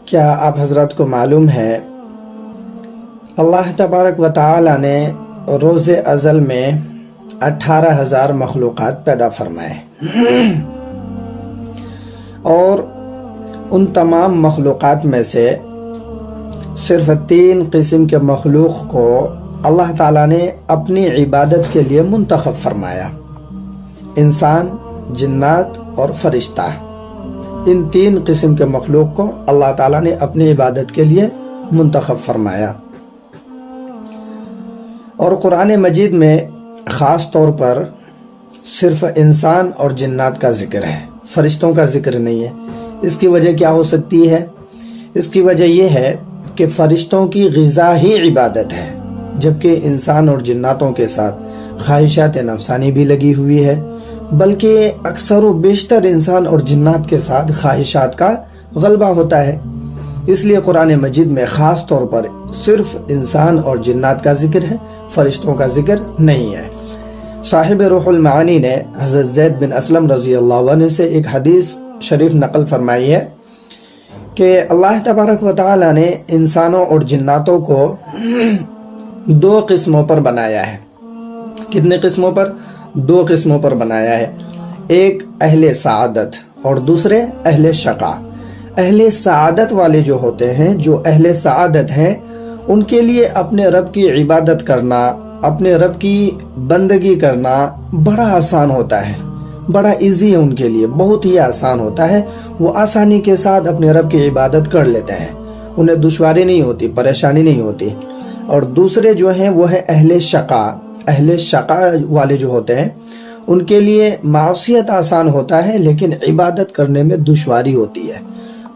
کیا آپ حضرات کو معلوم ہے اللہ تبارک و تعالی نے روز ازل میں 18,000 مخلوقات پیدا فرمائے اور ان تمام مخلوقات میں سے صرف 3 قسم کے مخلوق کو اللہ تعالیٰ نے اپنی عبادت کے لیے منتخب فرمایا: انسان، جنات اور فرشتہ۔ ان 3 قسم کے مخلوق کو اللہ تعالیٰ نے اپنی عبادت کے لیے منتخب فرمایا۔ اور قرآن مجید میں خاص طور پر صرف انسان اور جنات کا ذکر ہے، فرشتوں کا ذکر نہیں ہے۔ اس کی وجہ کیا ہو سکتی ہے؟ اس کی وجہ یہ ہے کہ فرشتوں کی غذا ہی عبادت ہے، جبکہ انسان اور جناتوں کے ساتھ خواہشات نفسانی بھی لگی ہوئی ہے، بلکہ اکثر و بیشتر انسان اور جنات کے ساتھ خواہشات کا غلبہ ہوتا ہے۔ اس لیے قرآن مجید میں خاص طور پر صرف انسان اور جنات کا ذکر ہے، فرشتوں کا ذکر نہیں ہے۔ صاحب روح المعانی نے حضرت زید بن اسلم رضی اللہ عنہ سے ایک حدیث شریف نقل فرمائی ہے کہ اللہ تبارک و تعالی نے انسانوں اور جناتوں کو 2 قسموں پر بنایا ہے۔ کتنے قسموں پر؟ 2 قسموں پر بنایا ہے۔ ایک اہل سعادت اور دوسرے اہل شقا۔ اہل سعادت والے جو ہوتے ہیں، جو اہل سعادت ہیں، ان کے لیے اپنے رب کی عبادت کرنا، اپنے رب کی بندگی کرنا بڑا آسان ہوتا ہے، بڑا ایزی ہے ان کے لیے، بہت ہی آسان ہوتا ہے۔ وہ آسانی کے ساتھ اپنے رب کی عبادت کر لیتے ہیں، انہیں دشواری نہیں ہوتی، پریشانی نہیں ہوتی۔ اور دوسرے جو ہیں وہ ہے اہل شقا۔ اہل شقا والے جو ہوتے ہیں ان کے لیے معصیت آسان ہوتا ہے، لیکن عبادت کرنے میں دشواری ہوتی ہے۔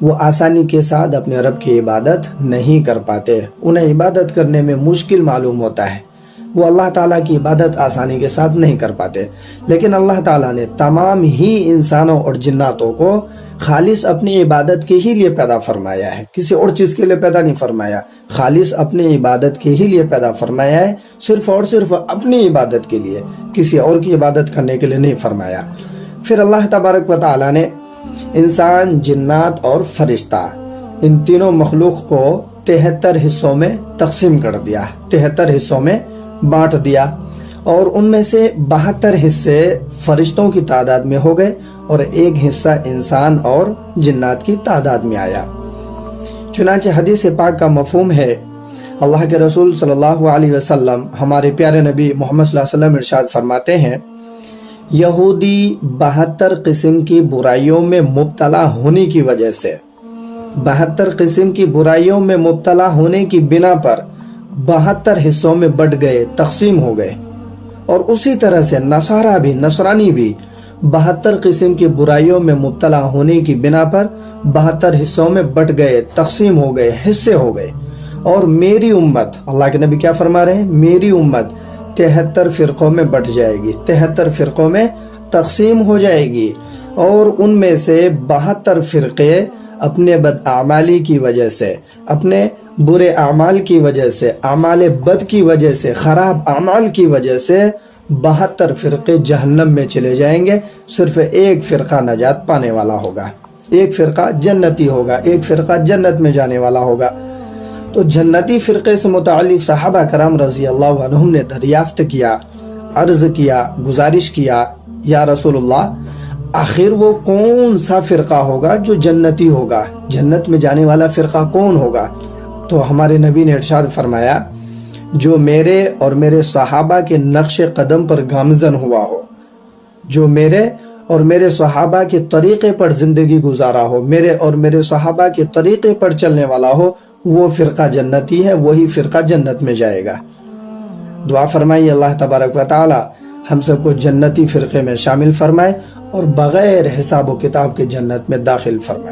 وہ آسانی کے ساتھ اپنے رب کی عبادت نہیں کر پاتے، انہیں عبادت کرنے میں مشکل معلوم ہوتا ہے، وہ اللہ تعالیٰ کی عبادت آسانی کے ساتھ نہیں کر پاتے۔ لیکن اللہ تعالیٰ نے تمام ہی انسانوں اور جناتوں کو خالص اپنی عبادت کے ہی لیے پیدا فرمایا ہے، کسی اور چیز کے لیے پیدا نہیں فرمایا، خالص اپنی عبادت کے ہی لیے پیدا فرمایا ہے، صرف اور صرف اپنی عبادت کے لیے، کسی اور کی عبادت کرنے کے لیے نہیں فرمایا۔ پھر اللہ تبارک و تعالیٰ نے انسان، جنات اور فرشتہ، ان تینوں مخلوق کو 73 حصوں میں تقسیم کر دیا، 73 حصوں میں بانٹ دیا، اور ان میں سے 72 حصے فرشتوں کی تعداد میں ہو گئے اور 1 حصہ انسان اور جنات کی تعداد میں آیا۔ چنانچہ حدیث پاک کا مفہوم ہے، اللہ کے رسول صلی اللہ علیہ وسلم، ہمارے پیارے نبی محمد صلی اللہ علیہ وسلم ارشاد فرماتے ہیں، یہودی 72 قسم کی برائیوں میں مبتلا ہونے کی وجہ سے، 72 قسم کی برائیوں میں مبتلا ہونے کی بنا پر 72 حصوں میں بٹ گئے، تقسیم ہو گئے۔ اور اسی طرح سے نصرانی بھی 72 قسم کی برائیوں میں مبتلا ہونے کی بنا پر 72 حصوں میں بٹ گئے، تقسیم ہو گئے، حصے ہو گئے۔ اور میری امت، اللہ کے نبی کیا فرما رہے ہیں؟ میری امت 73 فرقوں میں بٹ جائے گی، 73 فرقوں میں تقسیم ہو جائے گی، اور ان میں سے 72 فرقے اپنے بد اعمالی کی وجہ سے، اپنے برے اعمال کی وجہ سے، اعمال بد کی وجہ سے، خراب اعمال کی وجہ سے 72 فرقے جہنم میں چلے جائیں گے، صرف 1 فرقہ نجات پانے والا ہوگا، 1 فرقہ جنتی ہوگا، 1 فرقہ جنت میں جانے والا ہوگا۔ تو جنتی فرقے سے متعلق صحابہ کرام رضی اللہ عنہم نے دریافت کیا، عرض کیا، گزارش کیا، یا رسول اللہ، آخر وہ کون سا فرقہ ہوگا جو جنتی ہوگا؟ جنت میں جانے والا فرقہ کون ہوگا؟ تو ہمارے نبی نے ارشاد فرمایا، جو میرے اور میرے صحابہ کے نقش قدم پر گامزن ہوا ہو، جو میرے اور میرے صحابہ کے طریقے پر زندگی گزارا ہو، میرے اور میرے صحابہ کے طریقے پر چلنے والا ہو، وہ فرقہ جنتی ہے، وہی فرقہ جنت میں جائے گا۔ دعا فرمائیے اللہ تبارک و تعالی ہم سب کو جنتی فرقے میں شامل فرمائے اور بغیر حساب و کتاب کے جنت میں داخل فرمائے۔